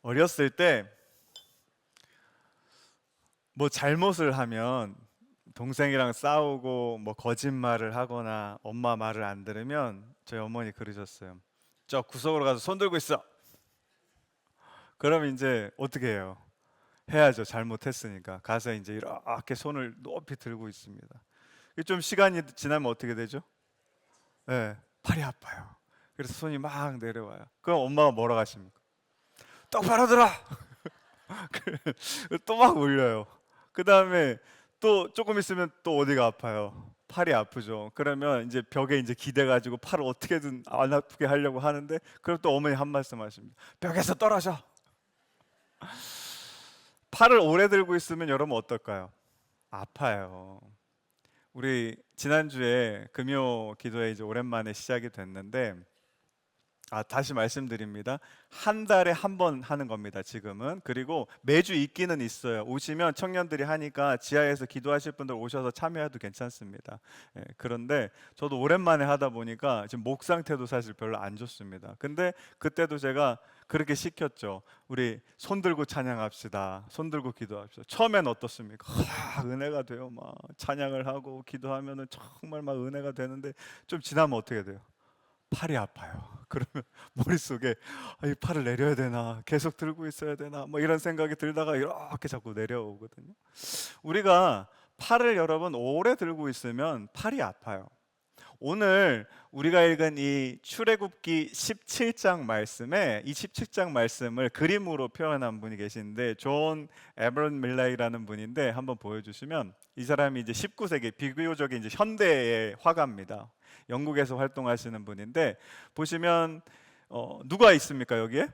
어렸을 때 뭐 잘못을 하면 동생이랑 싸우고 뭐 거짓말을 하거나 엄마 말을 안 들으면 저희 어머니 그러셨어요. 저 구석으로 가서 손 들고 있어. 그럼 이제 어떻게 해요? 해야죠. 잘못했으니까. 가서 이제 이렇게 손을 높이 들고 있습니다. 이게 좀 시간이 지나면 어떻게 되죠? 네, 팔이 아파요. 그래서 손이 막 내려와요. 그럼 엄마가 뭐라고 하십니까? 똑바로 들어! 또 막 울려요. 그 다음에 또 조금 있으면 또 어디가 아파요? 팔이 아프죠. 그러면 이제 벽에 이제 기대가지고 팔을 어떻게든 안 아프게 하려고 하는데, 그럼 또 어머니 한 말씀 하십니다. 벽에서 떨어져. 팔을 오래 들고 있으면 여러분 어떨까요? 아파요. 우리 지난주에 금요 기도회 이제 오랜만에 시작이 됐는데, 다시 말씀드립니다. 한 달에 한 번 하는 겁니다, 지금은. 그리고 매주 있기는 있어요. 오시면 청년들이 하니까 지하에서 기도하실 분들 오셔서 참여해도 괜찮습니다. 그런데 저도 오랜만에 하다 보니까 지금 목 상태도 사실 별로 안 좋습니다. 근데 그때도 제가 그렇게 시켰죠. 우리 손 들고 찬양합시다. 손 들고 기도합시다. 처음엔 어떻습니까? 은혜가 돼요. 막 찬양을 하고 기도하면은 정말 막 은혜가 되는데, 좀 지나면 어떻게 돼요? 팔이 아파요. 그러면 머릿속에 이 팔을 내려야 되나, 계속 들고 있어야 되나, 뭐 이런 생각이 들다가 이렇게 자꾸 내려오거든요. 우리가 팔을 여러분 오래 들고 있으면 팔이 아파요. 오늘 우리가 읽은 이 출애굽기 17장 말씀에, 이 17장 말씀을 그림으로 표현한 분이 계시는데, 존 에버런 밀레이라는 분인데, 한번 보여주시면, 이 사람이 이제 19세기 비교적인 이제 현대의 화가입니다. 영국에서 활동하시는 분인데, 보시면 누가 있습니까 여기에?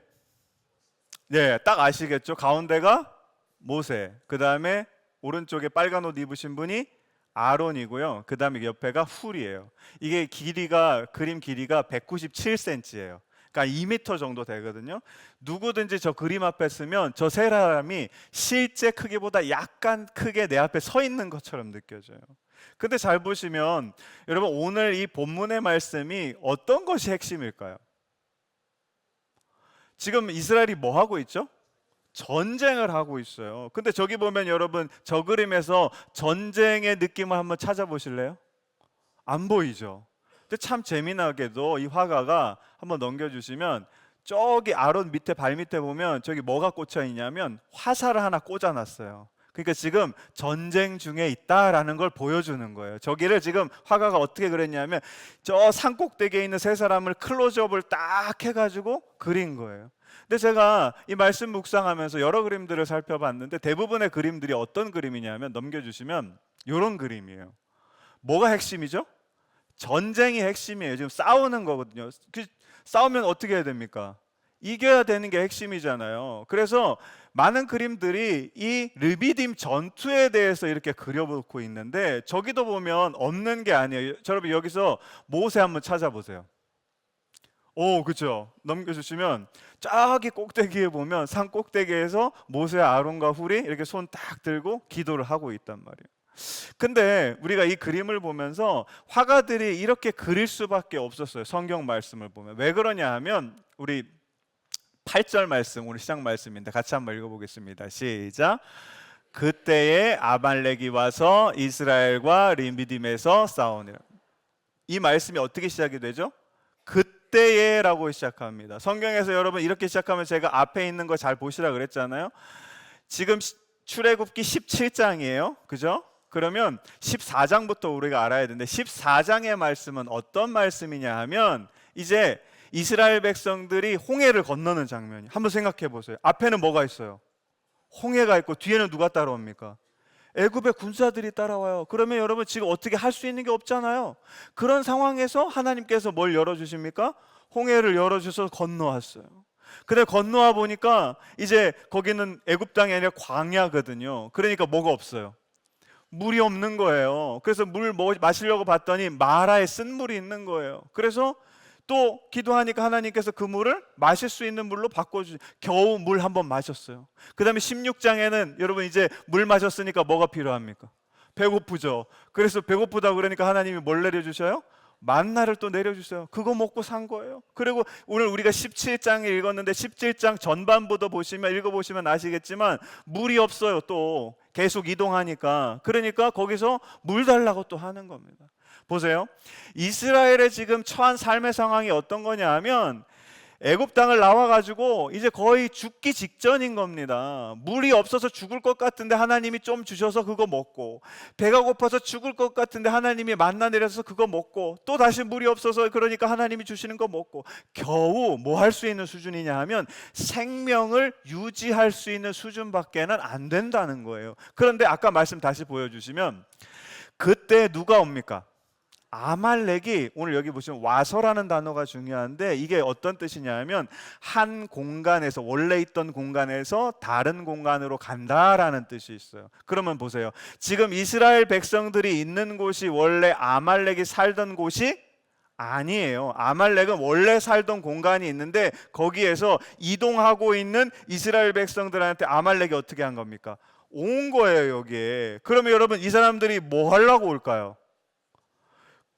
네, 딱 아시겠죠? 가운데가 모세, 그 다음에 오른쪽에 빨간 옷 입으신 분이 아론이고요. 그 다음에 옆에가 훌이에요. 이게 길이가, 그림 길이가 197cm예요. 그러니까 2m 정도 되거든요. 누구든지 저 그림 앞에 서면 저 세 사람이 실제 크기보다 약간 크게 내 앞에 서 있는 것처럼 느껴져요. 근데 잘 보시면 여러분, 오늘 이 본문의 말씀이 어떤 것이 핵심일까요? 지금 이스라엘이 뭐 하고 있죠? 전쟁을 하고 있어요. 근데 저기 보면 여러분, 저 그림에서 전쟁의 느낌을 한번 찾아보실래요? 안 보이죠? 근데 참 재미나게도 이 화가가 한번 넘겨주시면, 저기 아론 밑에, 발 밑에 보면 저기 뭐가 꽂혀 있냐면 화살을 하나 꽂아놨어요. 그러니까 지금 전쟁 중에 있다라는 걸 보여주는 거예요. 저기를 지금 화가가 어떻게 그랬냐면, 저 산 꼭대기에 있는 세 사람을 클로즈업을 딱 해가지고 그린 거예요. 근데 제가 이 말씀 묵상하면서 여러 그림들을 살펴봤는데, 대부분의 그림들이 어떤 그림이냐면, 넘겨주시면 이런 그림이에요. 뭐가 핵심이죠? 전쟁이 핵심이에요. 지금 싸우는 거거든요. 싸우면 어떻게 해야 됩니까? 이겨야 되는 게 핵심이잖아요. 그래서 많은 그림들이 이 르비딤 전투에 대해서 이렇게 그려놓고 있는데, 저기도 보면 없는 게 아니에요. 여러분, 여기서 모세 한번 찾아보세요. 오, 그렇죠. 넘겨주시면 저기 꼭대기에 보면, 산 꼭대기에서 모세와 아론과 훌이 이렇게 손 딱 들고 기도를 하고 있단 말이에요. 근데 우리가 이 그림을 보면서 화가들이 이렇게 그릴 수밖에 없었어요. 성경 말씀을 보면. 왜 그러냐 하면, 우리 8절 말씀, 우리 시작 말씀인데 같이 한번 읽어보겠습니다. 시작. 그때에 아말렉이 와서 이스라엘과 림비딤에서 싸우니라. 이 말씀이 어떻게 시작이 되죠? 그때에라고 시작합니다. 성경에서 여러분 이렇게 시작하면, 제가 앞에 있는 거 잘 보시라 그랬잖아요. 지금 출애굽기 17장이에요. 그죠? 그러면 14장부터 우리가 알아야 되는데, 14장의 말씀은 어떤 말씀이냐 하면, 이제 이스라엘 백성들이 홍해를 건너는 장면이, 한번 생각해 보세요. 앞에는 뭐가 있어요? 홍해가 있고, 뒤에는 누가 따라옵니까? 애굽의 군사들이 따라와요. 그러면 여러분, 지금 어떻게 할 수 있는 게 없잖아요. 그런 상황에서 하나님께서 뭘 열어주십니까? 홍해를 열어주셔서 건너왔어요. 근데 건너와 보니까 이제 거기는 애굽 땅이 아니라 광야거든요. 그러니까 뭐가 없어요? 물이 없는 거예요. 그래서 물 마시려고 봤더니 마라에 쓴 물이 있는 거예요. 그래서 또 기도하니까 하나님께서 그 물을 마실 수 있는 물로 바꿔주시. 겨우 물 한번 마셨어요. 그 다음에 16장에는 여러분 이제 물 마셨으니까 뭐가 필요합니까? 배고프죠. 그래서 배고프다 그러니까 하나님이 뭘 내려주셔요? 만나를 또 내려주세요. 그거 먹고 산 거예요. 그리고 오늘 우리가 17장에 읽었는데 17장 전반부도 읽어보시면 아시겠지만 물이 없어요. 또 계속 이동하니까. 그러니까 거기서 물 달라고 또 하는 겁니다. 보세요. 이스라엘의 지금 처한 삶의 상황이 어떤 거냐 하면 애굽 땅을 나와가지고 이제 거의 죽기 직전인 겁니다. 물이 없어서 죽을 것 같은데 하나님이 좀 주셔서 그거 먹고, 배가 고파서 죽을 것 같은데 하나님이 만나 내려서 그거 먹고, 또 다시 물이 없어서 그러니까 하나님이 주시는 거 먹고, 겨우 뭐 할 수 있는 수준이냐 하면 생명을 유지할 수 있는 수준밖에는 안 된다는 거예요. 그런데 아까 말씀 다시 보여주시면 그때 누가 옵니까? 아말렉이, 오늘 여기 보시면 와서라는 단어가 중요한데 이게 어떤 뜻이냐면 한 공간에서, 원래 있던 공간에서 다른 공간으로 간다라는 뜻이 있어요. 그러면 보세요. 지금 이스라엘 백성들이 있는 곳이 원래 아말렉이 살던 곳이 아니에요. 아말렉은 원래 살던 공간이 있는데 거기에서 이동하고 있는 이스라엘 백성들한테 아말렉이 어떻게 한 겁니까? 온 거예요, 여기에. 그러면 여러분, 이 사람들이 뭐 하려고 올까요?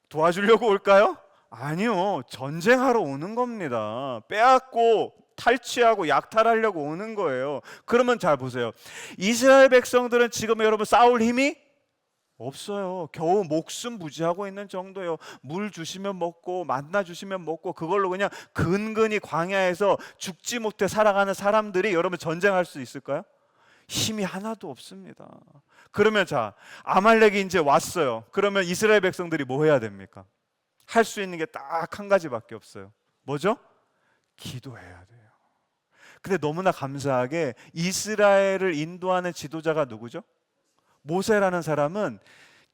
도와주려고 올까요? 아니요. 전쟁하러 오는 겁니다. 빼앗고 탈취하고 약탈하려고 오는 거예요. 그러면 잘 보세요. 이스라엘 백성들은 지금 여러분 싸울 힘이 없어요. 겨우 목숨 부지하고 있는 정도예요. 물 주시면 먹고 만나 주시면 먹고 그걸로 그냥 근근히 광야에서 죽지 못해 살아가는 사람들이 여러분 전쟁할 수 있을까요? 힘이 하나도 없습니다. 그러면 자, 아말렉이 이제 왔어요. 그러면 이스라엘 백성들이 뭐 해야 됩니까? 할 수 있는 게 딱 한 가지밖에 없어요. 뭐죠? 기도해야 돼요. 근데 너무나 감사하게 이스라엘을 인도하는 지도자가 누구죠? 모세라는 사람은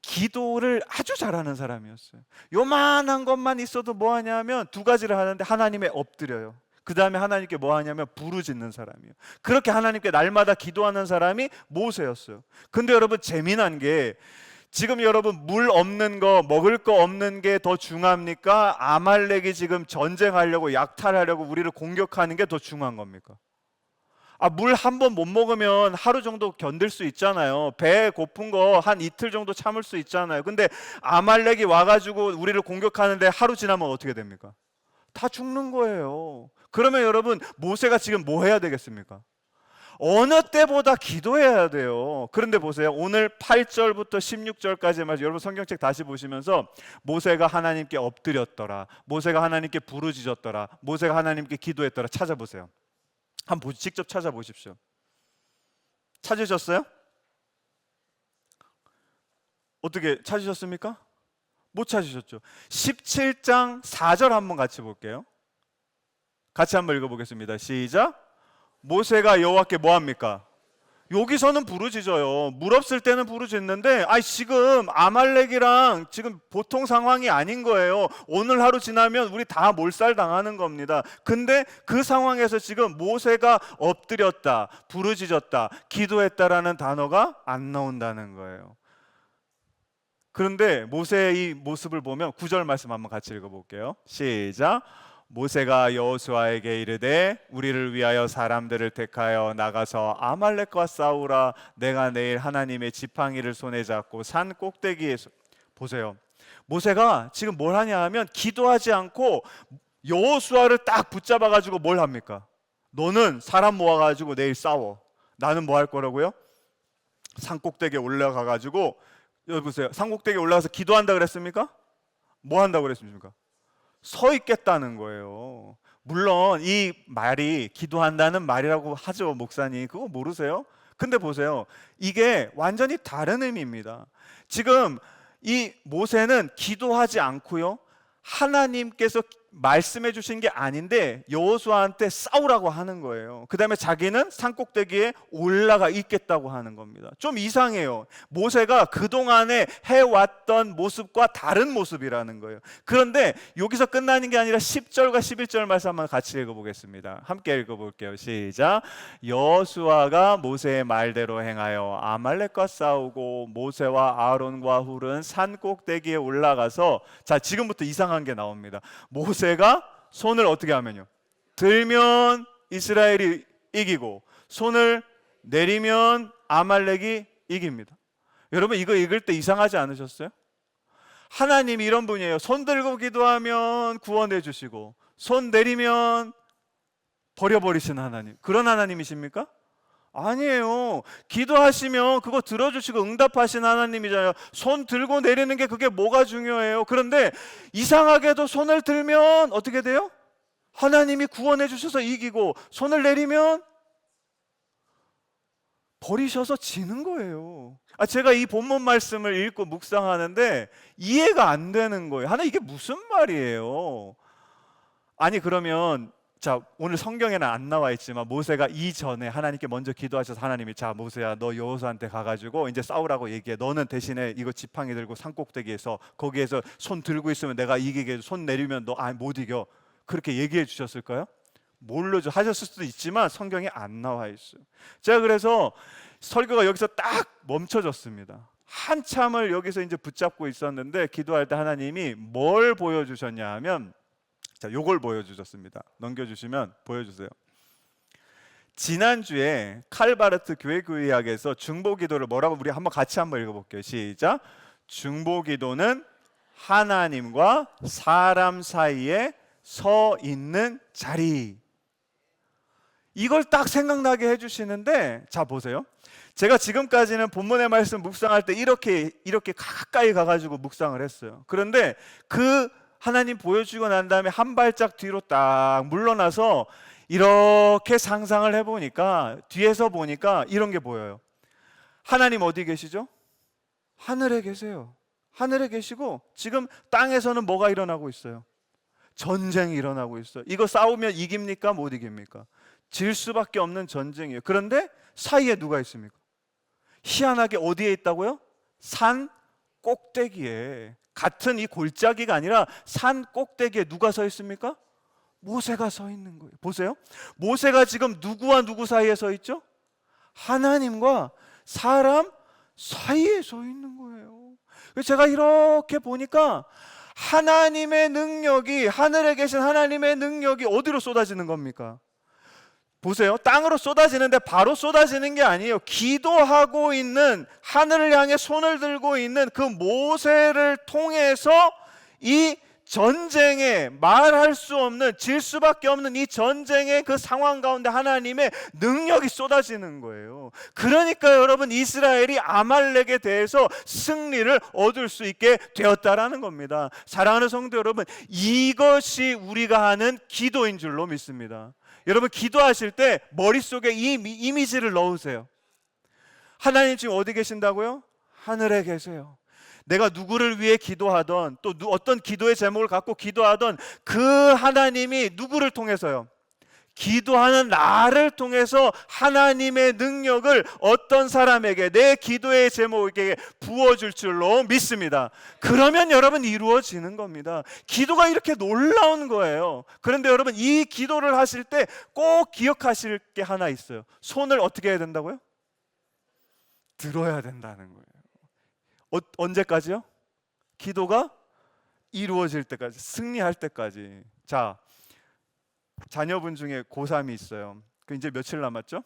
기도를 아주 잘하는 사람이었어요. 요만한 것만 있어도 뭐 하냐면 두 가지를 하는데 하나님에 엎드려요. 그 다음에 하나님께 뭐 하냐면 부르짖는 사람이에요. 그렇게 하나님께 날마다 기도하는 사람이 모세였어요. 근데 여러분 재미난 게 지금 여러분 물 없는 거, 먹을 거 없는 게 더 중요합니까? 아말렉이 지금 전쟁하려고 약탈하려고 우리를 공격하는 게 더 중요한 겁니까? 물 한 번 못 먹으면 하루 정도 견딜 수 있잖아요. 배 고픈 거 한 이틀 정도 참을 수 있잖아요. 근데 아말렉이 와가지고 우리를 공격하는데 하루 지나면 어떻게 됩니까? 다 죽는 거예요. 그러면 여러분 모세가 지금 뭐 해야 되겠습니까? 어느 때보다 기도해야 돼요. 그런데 보세요. 오늘 8절부터 16절까지 말씀, 여러분 성경책 다시 보시면서 모세가 하나님께 엎드렸더라, 모세가 하나님께 부르짖었더라, 모세가 하나님께 기도했더라 찾아보세요. 한번 직접 찾아보십시오. 찾으셨어요? 어떻게 찾으셨습니까? 못 찾으셨죠? 17장 4절 한번 같이 볼게요. 같이 한번 읽어보겠습니다. 시작. 모세가 여호와께 뭐합니까? 여기서는 부르짖어요. 물 없을 때는 부르짖는데 지금 아말렉이랑 지금 보통 상황이 아닌 거예요. 오늘 하루 지나면 우리 다 몰살당하는 겁니다. 근데 그 상황에서 지금 모세가 엎드렸다, 부르짖었다, 기도했다라는 단어가 안 나온다는 거예요. 그런데 모세의 이 모습을 보면 9절 말씀 한번 같이 읽어볼게요. 시작. 모세가 여호수아에게 이르되 우리를 위하여 사람들을 택하여 나가서 아말렉과 싸우라. 내가 내일 하나님의 지팡이를 손에 잡고 산 꼭대기에 보세요. 모세가 지금 뭘 하냐 하면 기도하지 않고 여호수아를 딱 붙잡아 가지고 뭘 합니까? 너는 사람 모아 가지고 내일 싸워. 나는 뭐 할 거라고요? 산 꼭대기에 올라가 가지고, 여기 보세요. 산 꼭대기에 올라가서 기도한다 그랬습니까? 뭐 한다고 그랬습니까? 서 있겠다는 거예요. 물론 이 말이 기도한다는 말이라고 하죠, 목사님. 그거 모르세요? 근데 보세요. 이게 완전히 다른 의미입니다. 지금 이 모세는 기도하지 않고요, 하나님께서 말씀해 주신 게 아닌데 여호수아한테 싸우라고 하는 거예요. 그 다음에 자기는 산꼭대기에 올라가 있겠다고 하는 겁니다. 좀 이상해요. 모세가 그동안에 해왔던 모습과 다른 모습이라는 거예요. 그런데 여기서 끝나는 게 아니라 10절과 11절 말씀 한번 같이 읽어보겠습니다. 함께 읽어볼게요. 시작. 여호수아가 모세의 말대로 행하여 아말렉과 싸우고 모세와 아론과 훌은 산꼭대기에 올라가서, 자 지금부터 이상한 게 나옵니다. 모세가 모세가 손을 어떻게 하면요, 들면 이스라엘이 이기고 손을 내리면 아말렉이 이깁니다. 여러분 이거 읽을 때 이상하지 않으셨어요? 하나님이 이런 분이에요. 손 들고 기도하면 구원해 주시고 손 내리면 버려버리시는 하나님, 그런 하나님이십니까? 아니에요. 기도하시면 그거 들어주시고 응답하신 하나님이잖아요. 손 들고 내리는 게 그게 뭐가 중요해요? 그런데 이상하게도 손을 들면 어떻게 돼요? 하나님이 구원해 주셔서 이기고 손을 내리면 버리셔서 지는 거예요. 제가 이 본문 말씀을 읽고 묵상하는데 이해가 안 되는 거예요. 하나 이게 무슨 말이에요? 아니 그러면 자, 오늘 성경에는 안 나와 있지만 모세가 이전에 하나님께 먼저 기도하셔서 하나님이 자 모세야 너 여호수아한테 가가지고 이제 싸우라고 얘기해. 너는 대신에 이거 지팡이 들고 산꼭대기에서 거기에서 손 들고 있으면 내가 이기게 해줘. 손 내리면 너 못 이겨. 그렇게 얘기해 주셨을까요? 모르죠. 하셨을 수도 있지만 성경에 안 나와 있어요. 제가 그래서 설교가 여기서 딱 멈춰졌습니다. 한참을 여기서 이제 붙잡고 있었는데 기도할 때 하나님이 뭘 보여주셨냐 하면 자, 요걸 보여주셨습니다. 넘겨주시면 보여주세요. 지난주에 칼바르트 교회구의학에서 중보기도를 뭐라고 우리 같이 한번 읽어볼게요. 시작. 중보기도는 하나님과 사람 사이에 서 있는 자리. 이걸 딱 생각나게 해주시는데 자 보세요. 제가 지금까지는 본문의 말씀 묵상할 때 이렇게 가까이 가가지고 묵상을 했어요. 그런데 그 하나님 보여주고 난 다음에 한 발짝 뒤로 딱 물러나서 이렇게 상상을 해보니까 뒤에서 보니까 이런 게 보여요. 하나님 어디 계시죠? 하늘에 계세요. 하늘에 계시고 지금 땅에서는 뭐가 일어나고 있어요? 전쟁이 일어나고 있어요. 이거 싸우면 이깁니까? 못 이깁니까? 질 수밖에 없는 전쟁이에요. 그런데 사이에 누가 있습니까? 희한하게 어디에 있다고요? 산 꼭대기에. 같은 이 골짜기가 아니라 산 꼭대기에 누가 서 있습니까? 모세가 서 있는 거예요. 보세요. 모세가 지금 누구와 누구 사이에 서 있죠? 하나님과 사람 사이에 서 있는 거예요. 제가 이렇게 보니까 하나님의 능력이, 하늘에 계신 하나님의 능력이 어디로 쏟아지는 겁니까? 보세요. 땅으로 쏟아지는데 바로 쏟아지는 게 아니에요. 기도하고 있는, 하늘을 향해 손을 들고 있는 그 모세를 통해서 이 전쟁에, 말할 수 없는, 질 수밖에 없는 이 전쟁의 그 상황 가운데 하나님의 능력이 쏟아지는 거예요. 그러니까 여러분 이스라엘이 아말렉에 대해서 승리를 얻을 수 있게 되었다라는 겁니다. 사랑하는 성도 여러분, 이것이 우리가 하는 기도인 줄로 믿습니다. 여러분 기도하실 때 머릿속에 이 이미지를 넣으세요. 하나님 지금 어디 계신다고요? 하늘에 계세요. 내가 누구를 위해 기도하던 또 어떤 기도의 제목을 갖고 기도하던 그 하나님이 누구를 통해서요? 기도하는 나를 통해서 하나님의 능력을 어떤 사람에게 내 기도의 제목에게 부어줄 줄로 믿습니다. 그러면 여러분 이루어지는 겁니다. 기도가 이렇게 놀라운 거예요. 그런데 여러분 이 기도를 하실 때 꼭 기억하실 게 하나 있어요. 손을 어떻게 해야 된다고요? 들어야 된다는 거예요. 언제까지요? 기도가 이루어질 때까지, 승리할 때까지. 자, 자녀분 중에 고3이 있어요. 그 이제 며칠 남았죠?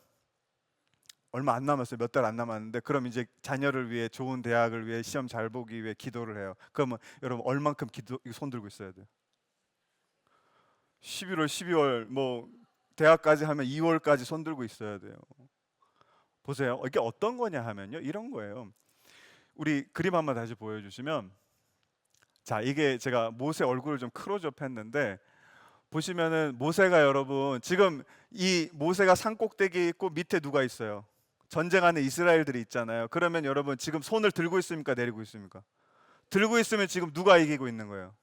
얼마 안 남았어요. 몇 달 안 남았는데 그럼 이제 자녀를 위해 좋은 대학을 위해 시험 잘 보기 위해 기도를 해요. 그러면 여러분 얼만큼 손 들고 있어야 돼요? 11월, 12월 뭐 대학까지 하면 2월까지 손 들고 있어야 돼요. 보세요. 이게 어떤 거냐 하면요. 이런 거예요. 우리 그림 한번 다시 보여주시면 자, 이게 제가 모세 얼굴을 좀 클로즈업 했는데 보시면은 모세가 여러분 지금 이 모세가 산꼭대기에 있고 밑에 누가 있어요? 전쟁하는 이스라엘들이 있잖아요. 그러면 여러분 지금 손을 들고 있습니까? 내리고 있습니까? 들고 있으면 지금 누가 이기고 있는 거예요?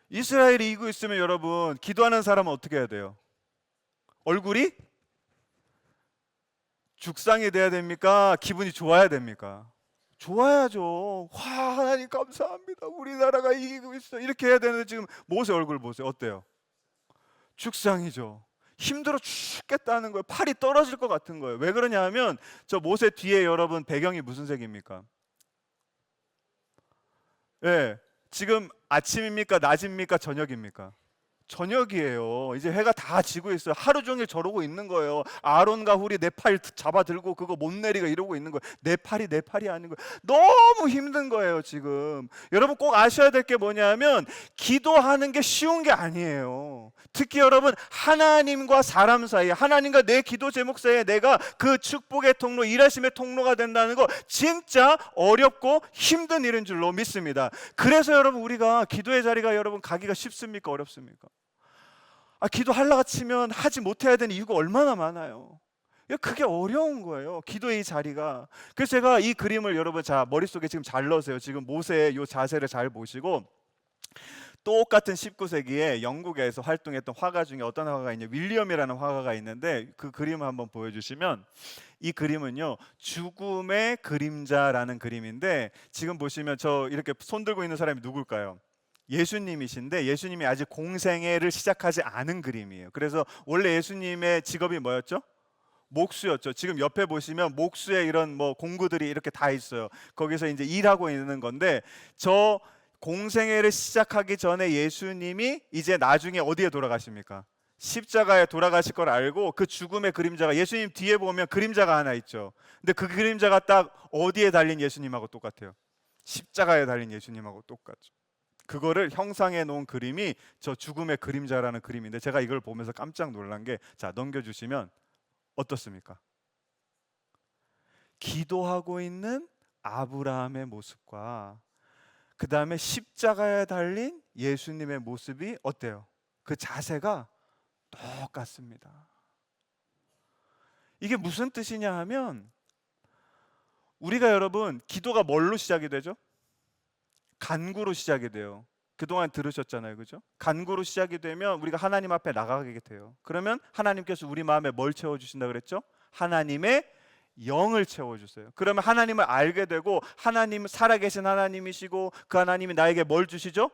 이스라엘이 이기고 있으면 여러분 기도하는 사람은 어떻게 해야 돼요? 얼굴이 죽상이 돼야 됩니까? 기분이 좋아야 됩니까? 좋아야죠. 와, 하나님 감사합니다. 우리나라가 이기고 있어. 이렇게 해야 되는데 지금 모세 얼굴 보세요. 어때요? 죽상이죠. 힘들어 죽겠다는 거예요. 팔이 떨어질 것 같은 거예요. 왜 그러냐 하면 저 모세 뒤에 여러분 배경이 무슨 색입니까? 예, 지금 아침입니까? 낮입니까? 저녁입니까? 저녁이에요. 이제 해가 다 지고 있어요. 하루 종일 저러고 있는 거예요. 아론과 훌이 내 팔 잡아 들고 그거 못 내리가 이러고 있는 거예요. 내 팔이 아닌 거예요. 너무 힘든 거예요, 지금. 여러분 꼭 아셔야 될 게 뭐냐면 기도하는 게 쉬운 게 아니에요. 특히 여러분 하나님과 사람 사이에, 하나님과 내 기도 제목 사이에 내가 그 축복의 통로, 일하심의 통로가 된다는 거 진짜 어렵고 힘든 일인 줄로 믿습니다. 그래서 여러분 우리가 기도의 자리가 여러분 가기가 쉽습니까? 어렵습니까? 기도하려고 치면 하지 못해야 되는 이유가 얼마나 많아요. 그게 어려운 거예요, 기도의 이 자리가. 그래서 제가 이 그림을 여러분 머릿속에 지금 잘 넣으세요. 지금 모세의 이 자세를 잘 보시고, 똑같은 19세기에 영국에서 활동했던 화가 중에 어떤 화가가 있냐, 윌리엄이라는 화가가 있는데 그 그림을 한번 보여주시면, 이 그림은요 죽음의 그림자라는 그림인데, 지금 보시면 저 이렇게 손 들고 있는 사람이 누굴까요? 예수님이신데, 예수님이 아직 공생애를 시작하지 않은 그림이에요. 그래서 원래 예수님의 직업이 뭐였죠? 목수였죠. 지금 옆에 보시면 목수의 이런 공구들이 이렇게 다 있어요. 거기서 이제 일하고 있는 건데, 저 공생애를 시작하기 전에 예수님이 이제 나중에 어디에 돌아가십니까? 십자가에 돌아가실 걸 알고 그 죽음의 그림자가, 예수님 뒤에 보면 그림자가 하나 있죠. 근데 그 그림자가 딱 어디에 달린 예수님하고 똑같아요? 십자가에 달린 예수님하고 똑같죠. 그거를 형상해 놓은 그림이 저 죽음의 그림자라는 그림인데, 제가 이걸 보면서 깜짝 놀란 게, 넘겨주시면 어떻습니까? 기도하고 있는 아브라함의 모습과 그 다음에 십자가에 달린 예수님의 모습이 어때요? 그 자세가 똑같습니다. 이게 무슨 뜻이냐 하면, 우리가 여러분 기도가 뭘로 시작이 되죠? 간구로 시작이 돼요. 그동안 들으셨잖아요, 그죠? 간구로 시작이 되면 우리가 하나님 앞에 나가게 돼요. 그러면 하나님께서 우리 마음에 뭘 채워주신다 그랬죠? 하나님의 영을 채워주세요. 그러면 하나님을 알게 되고, 하나님 살아계신 하나님이시고 그 하나님이 나에게 뭘 주시죠?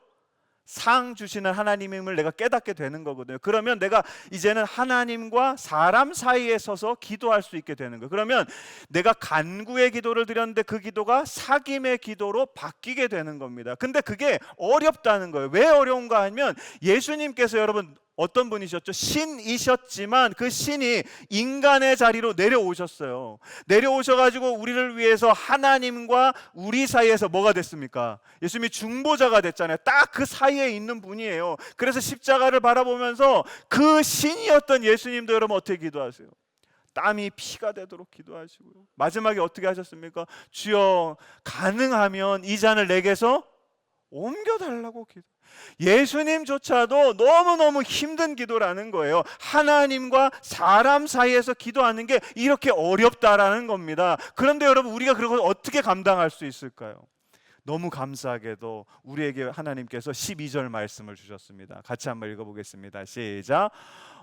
상 주시는 하나님임을 내가 깨닫게 되는 거거든요. 그러면 내가 이제는 하나님과 사람 사이에 서서 기도할 수 있게 되는 거예요. 그러면 내가 간구의 기도를 드렸는데 그 기도가 사귐의 기도로 바뀌게 되는 겁니다. 근데 그게 어렵다는 거예요. 왜 어려운가 하면, 예수님께서 여러분 어떤 분이셨죠? 신이셨지만 그 신이 인간의 자리로 내려오셨어요. 내려오셔가지고 우리를 위해서 하나님과 우리 사이에서 뭐가 됐습니까? 예수님이 중보자가 됐잖아요. 딱 그 사이에 있는 분이에요. 그래서 십자가를 바라보면서 그 신이었던 예수님도 여러분 어떻게 기도하세요? 땀이 피가 되도록 기도하시고요. 마지막에 어떻게 하셨습니까? 주여 가능하면 이 잔을 내게서 옮겨달라고 기도. 예수님조차도 너무너무 힘든 기도라는 거예요. 하나님과 사람 사이에서 기도하는 게 이렇게 어렵다라는 겁니다. 그런데 여러분 우리가 그걸 어떻게 감당할 수 있을까요? 너무 감사하게도 우리에게 하나님께서 12절 말씀을 주셨습니다. 같이 한번 읽어보겠습니다. 시작.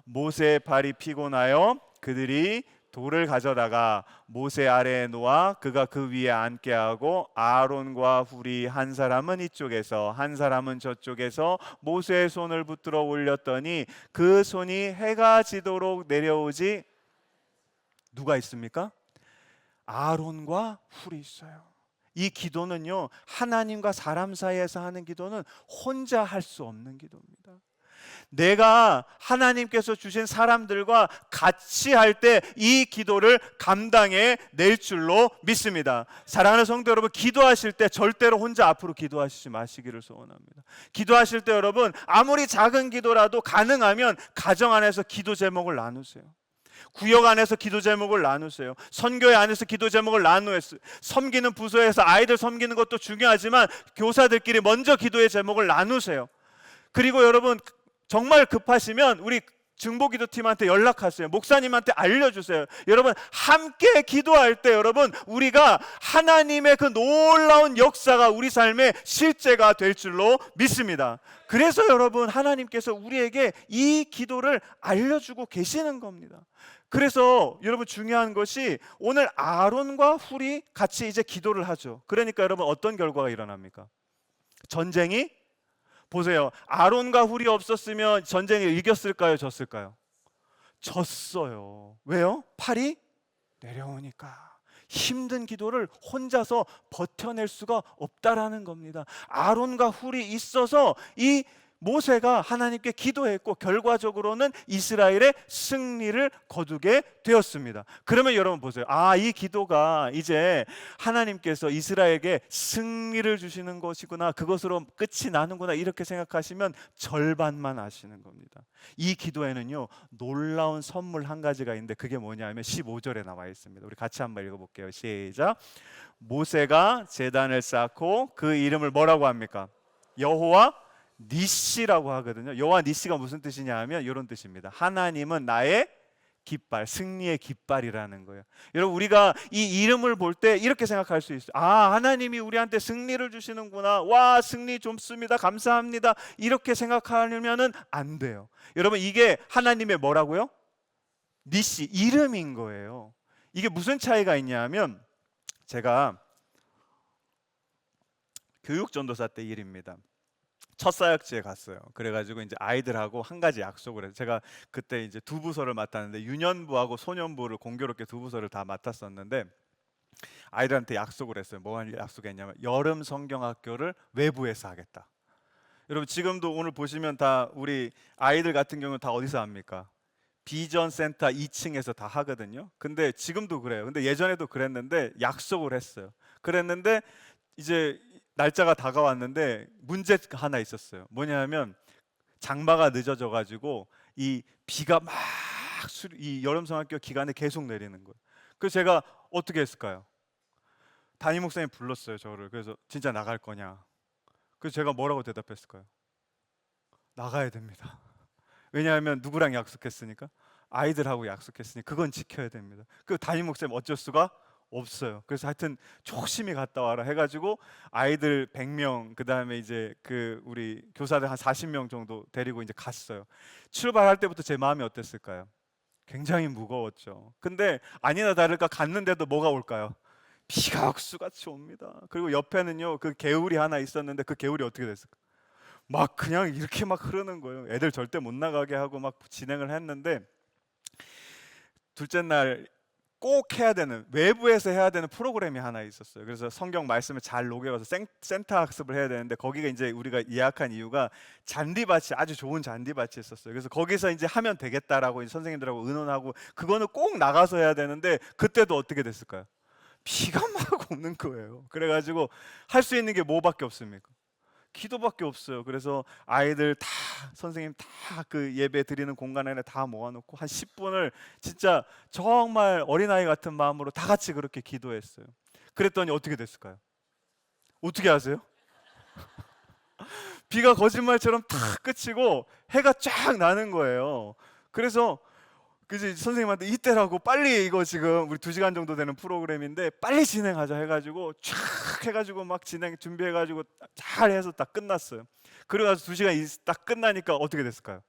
모세의 발이 피곤하여 그들이 돌을 가져다가 모세 아래에 놓아 그가 그 위에 앉게 하고, 아론과 훌이 한 사람은 이쪽에서 한 사람은 저쪽에서 모세의 손을 붙들어 올렸더니 그 손이 해가 지도록 내려오지. 누가 있습니까? 아론과 훌이 있어요. 이 기도는요, 하나님과 사람 사이에서 하는 기도는 혼자 할 수 없는 기도입니다. 내가 하나님께서 주신 사람들과 같이 할 때 이 기도를 감당해 낼 줄로 믿습니다. 사랑하는 성도 여러분, 기도하실 때 절대로 혼자 앞으로 기도하시지 마시기를 소원합니다. 기도하실 때 여러분 아무리 작은 기도라도 가능하면 가정 안에서 기도 제목을 나누세요. 구역 안에서 기도 제목을 나누세요. 선교회 안에서 기도 제목을 나누어요. 섬기는 부서에서 아이들 섬기는 것도 중요하지만 교사들끼리 먼저 기도의 제목을 나누세요. 그리고 여러분 정말 급하시면 우리 중보기도팀한테 연락하세요. 목사님한테 알려주세요. 여러분 함께 기도할 때 여러분 우리가 하나님의 그 놀라운 역사가 우리 삶의 실제가 될 줄로 믿습니다. 그래서 여러분 하나님께서 우리에게 이 기도를 알려주고 계시는 겁니다. 그래서 여러분 중요한 것이, 오늘 아론과 훌이 같이 이제 기도를 하죠. 그러니까 여러분 어떤 결과가 일어납니까? 전쟁이, 보세요. 아론과 훌이 없었으면 전쟁에 이겼을까요? 졌을까요? 졌어요. 왜요? 팔이 내려오니까. 힘든 기도를 혼자서 버텨낼 수가 없다라는 겁니다. 아론과 훌이 있어서 이 모세가 하나님께 기도했고 결과적으로는 이스라엘의 승리를 거두게 되었습니다. 그러면 여러분 보세요. 이 기도가 이제 하나님께서 이스라엘에게 승리를 주시는 것이구나, 그것으로 끝이 나는구나, 이렇게 생각하시면 절반만 아시는 겁니다. 이 기도에는요, 놀라운 선물 한 가지가 있는데 그게 뭐냐면 15절에 나와 있습니다. 우리 같이 한번 읽어볼게요. 시작. 모세가 제단을 쌓고 그 이름을 뭐라고 합니까? 여호와 니시라고 하거든요. 여호와 니시가 무슨 뜻이냐 하면 이런 뜻입니다. 하나님은 나의 깃발, 승리의 깃발이라는 거예요. 여러분, 우리가 이 이름을 볼 때 이렇게 생각할 수 있어요. 하나님이 우리한테 승리를 주시는구나, 와, 승리 좋습니다, 감사합니다, 이렇게 생각하려면 안 돼요. 여러분, 이게 하나님의 뭐라고요? 니시, 이름인 거예요. 이게 무슨 차이가 있냐면, 제가 교육전도사 때 일입니다. 첫 사역지에 갔어요. 그래가지고 이제 아이들하고 한 가지 약속을 해서, 제가 그때 이제 두 부서를 맡았는데 유년부하고 소년부를 공교롭게 두 부서를 다 맡았었는데, 아이들한테 약속을 했어요. 뭐 약속했냐면 여름 성경학교를 외부에서 하겠다. 여러분, 지금도 오늘 보시면 다 우리 아이들 같은 경우는 다 어디서 합니까? 비전 센터 2층에서 다 하거든요. 근데 지금도 그래요. 근데 예전에도 그랬는데 약속을 했어요. 그랬는데 이제 날짜가 다가왔는데 문제가 하나 있었어요. 뭐냐면 장마가 늦어져 가지고 이 비가 막 이 여름성학교 기간에 계속 내리는 거예요. 그래서 제가 어떻게 했을까요? 담임 목사님 불렀어요, 저를. 그래서 진짜 나갈 거냐? 그래서 제가 뭐라고 대답했을까요? 나가야 됩니다. 왜냐하면 누구랑 약속했으니까? 아이들하고 약속했으니 그건 지켜야 됩니다. 그 담임 목사님 어쩔 수가 없어요. 그래서 하여튼 조심히 갔다 와라 해가지고 아이들 100명, 그 다음에 이제 그 우리 교사들 한 40명 정도 데리고 이제 갔어요. 출발할 때부터 제 마음이 어땠을까요? 굉장히 무거웠죠. 근데 아니나 다를까 갔는데도 뭐가 올까요? 비가 억수같이 옵니다. 그리고 옆에는요, 그 개울이 하나 있었는데 그 개울이 어떻게 됐을까? 막 그냥 이렇게 막 흐르는 거예요. 애들 절대 못 나가게 하고 막 진행을 했는데, 둘째 날 꼭 해야 되는, 외부에서 해야 되는 프로그램이 하나 있었어요. 그래서 성경 말씀을 잘 녹여서 센터 학습을 해야 되는데, 거기가 이제 우리가 예약한 이유가 잔디밭이, 아주 좋은 잔디밭이 있었어요. 그래서 거기서 이제 하면 되겠다라고 이제 선생님들하고 의논하고, 그거는 꼭 나가서 해야 되는데, 그때도 어떻게 됐을까요? 비가 막 오는 거예요. 그래가지고 할 수 있는 게 뭐밖에 없습니까? 기도밖에 없어요. 그래서 아이들 다, 선생님 다 그 예배 드리는 공간 안에 다 모아놓고 한 10분을 진짜 정말 어린아이 같은 마음으로 다 같이 그렇게 기도했어요. 그랬더니 어떻게 됐을까요? 어떻게 아세요? 비가 거짓말처럼 탁 그치고 해가 쫙 나는 거예요. 그래서 선생님한테 이때라고 빨리, 이거 지금 우리 2시간 정도 되는 프로그램인데 빨리 진행하자 해가지고 쫙 해가지고 막 진행 준비해가지고 잘 해서 딱 끝났어요. 그리고 나서 2시간 딱 끝나니까 어떻게 됐을까요?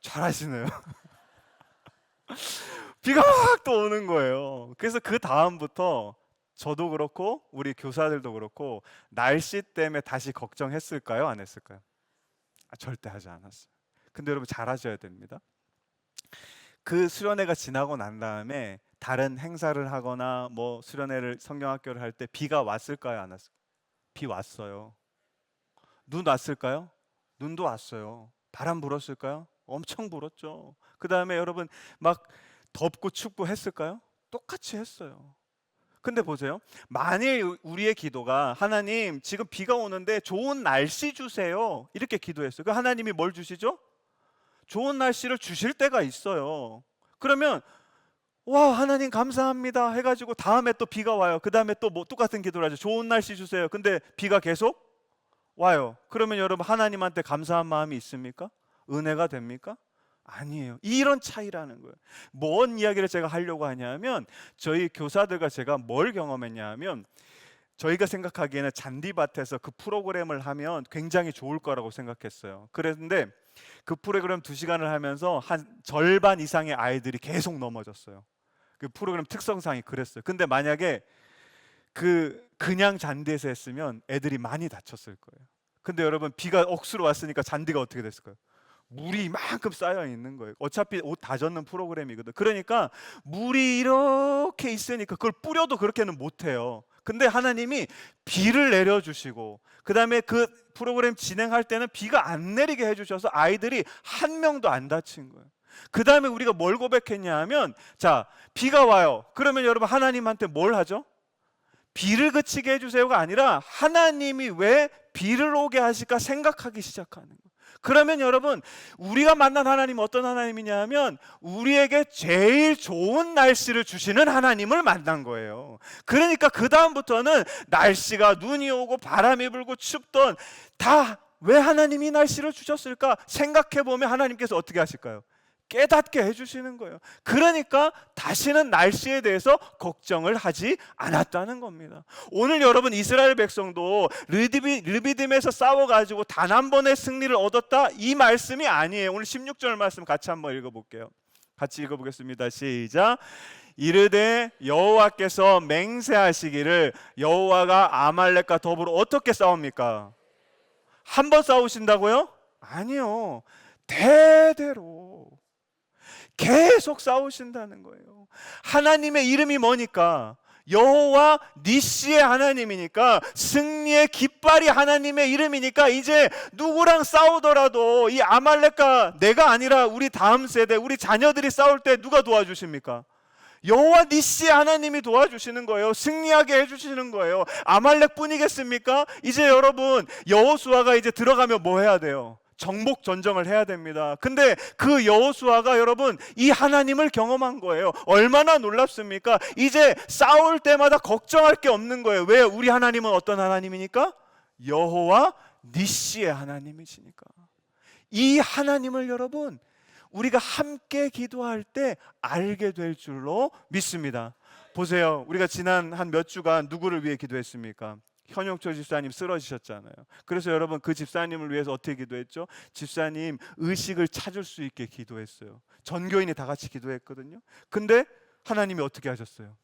잘하시네요. 비가 막 또 오는 거예요. 그래서 그 다음부터 저도 그렇고 우리 교사들도 그렇고 날씨 때문에 다시 걱정했을까요? 안 했을까요? 절대 하지 않았어요. 근데 여러분, 잘하셔야 됩니다. 그 수련회가 지나고 난 다음에 다른 행사를 하거나 뭐 수련회를, 성경학교를 할 때 비가 왔을까요? 안 왔을까요? 비 왔어요. 눈 왔을까요? 눈도 왔어요. 바람 불었을까요? 엄청 불었죠. 그 다음에 여러분, 막 덥고 춥고 했을까요? 똑같이 했어요. 근데 보세요. 만일 우리의 기도가 하나님, 지금 비가 오는데 좋은 날씨 주세요, 이렇게 기도했어요. 그 하나님이 뭘 주시죠? 좋은 날씨를 주실 때가 있어요. 그러면 와, 하나님 감사합니다 해가지고 다음에 또 비가 와요. 그 다음에 또 뭐 똑같은 기도를 하죠. 좋은 날씨 주세요. 근데 비가 계속 와요. 그러면 여러분, 하나님한테 감사한 마음이 있습니까? 은혜가 됩니까? 아니에요. 이런 차이라는 거예요. 뭔 이야기를 제가 하려고 하냐면, 저희 교사들과 제가 뭘 경험했냐 하면, 저희가 생각하기에는 잔디밭에서 그 프로그램을 하면 굉장히 좋을 거라고 생각했어요. 그런데 그 프로그램 2시간을 하면서 한 절반 이상의 아이들이 계속 넘어졌어요. 그 프로그램 특성상이 그랬어요. 근데 만약에 그냥 잔디에서 했으면 애들이 많이 다쳤을 거예요. 근데 여러분, 비가 억수로 왔으니까 잔디가 어떻게 됐을까요? 물이 이만큼 쌓여 있는 거예요. 어차피 옷 다 젖는 프로그램이거든. 그러니까 물이 이렇게 있으니까 그걸 뿌려도 그렇게는 못 해요. 근데 하나님이 비를 내려주시고, 그 다음에 그 프로그램 진행할 때는 비가 안 내리게 해주셔서 아이들이 한 명도 안 다친 거예요. 그 다음에 우리가 뭘 고백했냐 하면, 자, 비가 와요. 그러면 여러분 하나님한테 뭘 하죠? 비를 그치게 해주세요가 아니라 하나님이 왜 비를 오게 하실까 생각하기 시작하는 거예요. 그러면 여러분, 우리가 만난 하나님은 어떤 하나님이냐 하면 우리에게 제일 좋은 날씨를 주시는 하나님을 만난 거예요. 그러니까 그 다음부터는 날씨가 눈이 오고 바람이 불고 춥던 다 왜 하나님이 날씨를 주셨을까 생각해보면 하나님께서 어떻게 하실까요? 깨닫게 해주시는 거예요. 그러니까 다시는 날씨에 대해서 걱정을 하지 않았다는 겁니다. 오늘 여러분 이스라엘 백성도 르비딤에서 싸워가지고 단 한 번의 승리를 얻었다, 이 말씀이 아니에요. 오늘 16절 말씀 같이 한번 읽어볼게요. 같이 읽어보겠습니다. 시작. 이르되 여호와께서 맹세하시기를 여호와가 아말렉과 더불어 어떻게 싸웁니까? 한 번 싸우신다고요? 아니요, 대대로 계속 싸우신다는 거예요. 하나님의 이름이 뭐니까? 여호와 니시의 하나님이니까, 승리의 깃발이 하나님의 이름이니까 이제 누구랑 싸우더라도 이 아말렉과 내가 아니라 우리 다음 세대, 우리 자녀들이 싸울 때 누가 도와주십니까? 여호와 니시의 하나님이 도와주시는 거예요. 승리하게 해주시는 거예요. 아말렉 뿐이겠습니까? 이제 여러분 여호수아가 이제 들어가면 뭐 해야 돼요? 정복 전쟁을 해야 됩니다. 근데 그 여호수아가 여러분 이 하나님을 경험한 거예요. 얼마나 놀랍습니까? 이제 싸울 때마다 걱정할 게 없는 거예요. 왜? 우리 하나님은 어떤 하나님이니까? 여호와 니시의 하나님이시니까. 이 하나님을 여러분 우리가 함께 기도할 때 알게 될 줄로 믿습니다. 보세요, 우리가 지난 한 몇 주간 누구를 위해 기도했습니까? 현용철 집사님 쓰러지셨잖아요. 그래서 여러분 그 집사님을 위해서 어떻게 기도했죠? 집사님 의식을 찾을 수 있게 기도했어요. 전교인이 다 같이 기도했거든요. 근데 하나님이 어떻게 하셨어요?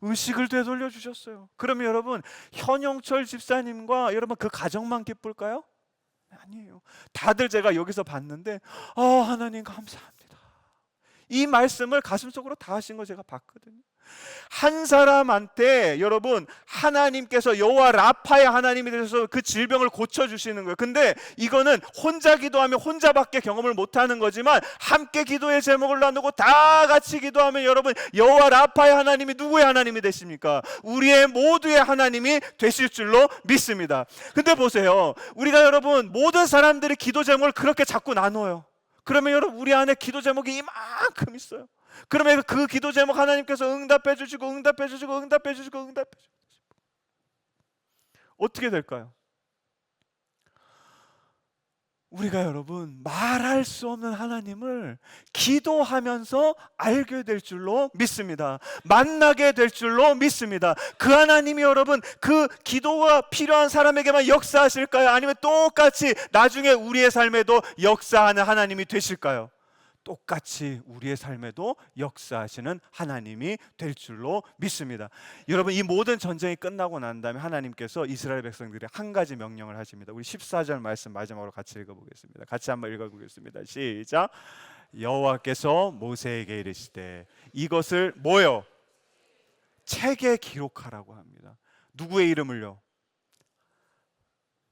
의식을 되돌려 주셨어요. 그러면 여러분 현용철 집사님과 여러분 그 가정만 기쁠까요? 아니에요. 다들 제가 여기서 봤는데 하나님 감사합니다, 이 말씀을 가슴속으로 다 하신 거 제가 봤거든요. 한 사람한테 여러분 하나님께서 여호와 라파의 하나님이 되셔서 그 질병을 고쳐주시는 거예요. 근데 이거는 혼자 기도하면 혼자밖에 경험을 못하는 거지만 함께 기도의 제목을 나누고 다 같이 기도하면 여러분 여호와 라파의 하나님이 누구의 하나님이 되십니까? 우리의 모두의 하나님이 되실 줄로 믿습니다. 근데 보세요, 우리가 여러분 모든 사람들이 기도 제목을 그렇게 자꾸 나눠요. 그러면 여러분 우리 안에 기도 제목이 이만큼 있어요. 그러면 그 기도 제목 하나님께서 응답해 주시고 응답해 주시고 응답해 주시고 응답해 주시고 어떻게 될까요? 우리가 여러분 말할 수 없는 하나님을 기도하면서 알게 될 줄로 믿습니다. 만나게 될 줄로 믿습니다. 그 하나님이 여러분 그 기도가 필요한 사람에게만 역사하실까요? 아니면 똑같이 나중에 우리의 삶에도 역사하는 하나님이 되실까요? 똑같이 우리의 삶에도 역사하시는 하나님이 될 줄로 믿습니다. 여러분 이 모든 전쟁이 끝나고 난 다음에 하나님께서 이스라엘 백성들이 한 가지 명령을 하십니다. 우리 14절 말씀 마지막으로 같이 읽어보겠습니다. 같이 한번 읽어보겠습니다. 시작. 여호와께서 모세에게 이르시되 이것을 뭐요? 책에 기록하라고 합니다. 누구의 이름을요?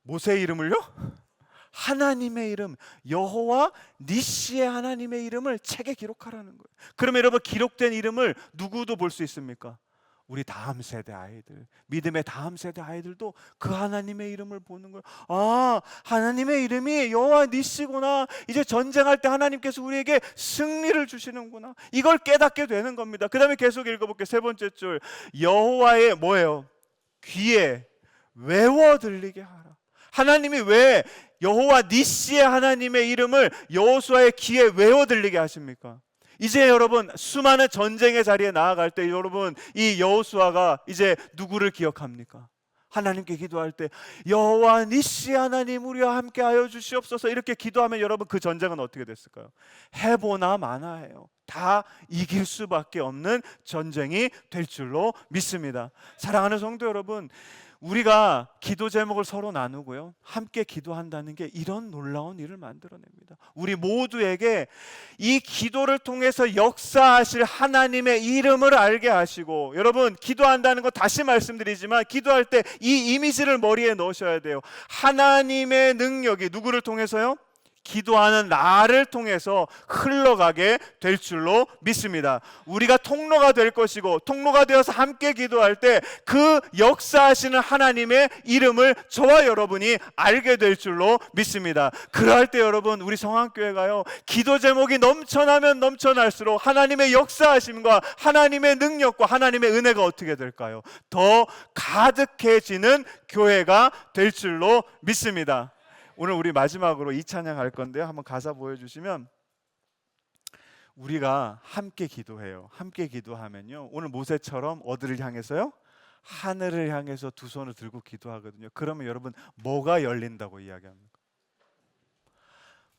모세의 이름을요? 하나님의 이름, 여호와 니시의 하나님의 이름을 책에 기록하라는 거예요. 그러면 여러분 기록된 이름을 누구도 볼 수 있습니까? 우리 다음 세대 아이들, 믿음의 다음 세대 아이들도 그 하나님의 이름을 보는 거예요. 하나님의 이름이 여호와 니시구나. 이제 전쟁할 때 하나님께서 우리에게 승리를 주시는구나. 이걸 깨닫게 되는 겁니다. 그 다음에 계속 읽어볼게요. 세 번째 줄, 여호와의 뭐예요? 귀에 외워 들리게 하라. 하나님이 왜 여호와 니시의 하나님의 이름을 여호수아의 귀에 외워 들리게 하십니까? 이제 여러분 수많은 전쟁의 자리에 나아갈 때 여러분 이 여호수아가 이제 누구를 기억합니까? 하나님께 기도할 때 여호와 니시 하나님 우리와 함께하여 주시옵소서 이렇게 기도하면 여러분 그 전쟁은 어떻게 됐을까요? 해보나 마나예요. 다 이길 수밖에 없는 전쟁이 될 줄로 믿습니다. 사랑하는 성도 여러분, 우리가 기도 제목을 서로 나누고요, 함께 기도한다는 게 이런 놀라운 일을 만들어냅니다. 우리 모두에게 이 기도를 통해서 역사하실 하나님의 이름을 알게 하시고, 여러분 기도한다는 거 다시 말씀드리지만 기도할 때 이 이미지를 머리에 넣으셔야 돼요. 하나님의 능력이 누구를 통해서요? 기도하는 나를 통해서 흘러가게 될 줄로 믿습니다. 우리가 통로가 될 것이고, 통로가 되어서 함께 기도할 때 그 역사하시는 하나님의 이름을 저와 여러분이 알게 될 줄로 믿습니다. 그럴 때 여러분, 우리 성안교회가요, 기도 제목이 넘쳐나면 넘쳐날수록 하나님의 역사하심과 하나님의 능력과 하나님의 은혜가 어떻게 될까요? 더 가득해지는 교회가 될 줄로 믿습니다. 오늘 우리 마지막으로 이 찬양 할 건데요, 한번 가사 보여주시면, 우리가 함께 기도해요. 함께 기도하면요, 오늘 모세처럼 어디를 향해서요? 하늘을 향해서 두 손을 들고 기도하거든요. 그러면 여러분 뭐가 열린다고 이야기합니까?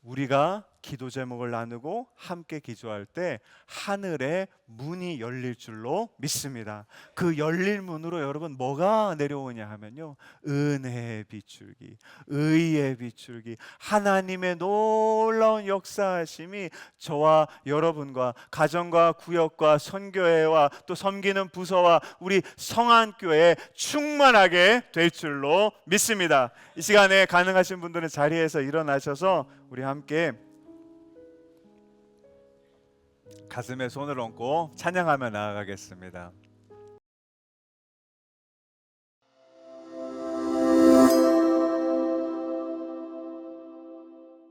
우리가 기도 제목을 나누고 함께 기도할 때 하늘의 문이 열릴 줄로 믿습니다. 그 열릴 문으로 여러분 뭐가 내려오냐 하면요, 은혜의 비출기, 의의 비출기, 하나님의 놀라운 역사하심이 저와 여러분과 가정과 구역과 선교회와 또 섬기는 부서와 우리 성안교회에 충만하게 될 줄로 믿습니다. 이 시간에 가능하신 분들은 자리에서 일어나셔서 우리 함께 가슴에 손을 얹고 찬양하며 나아가겠습니다.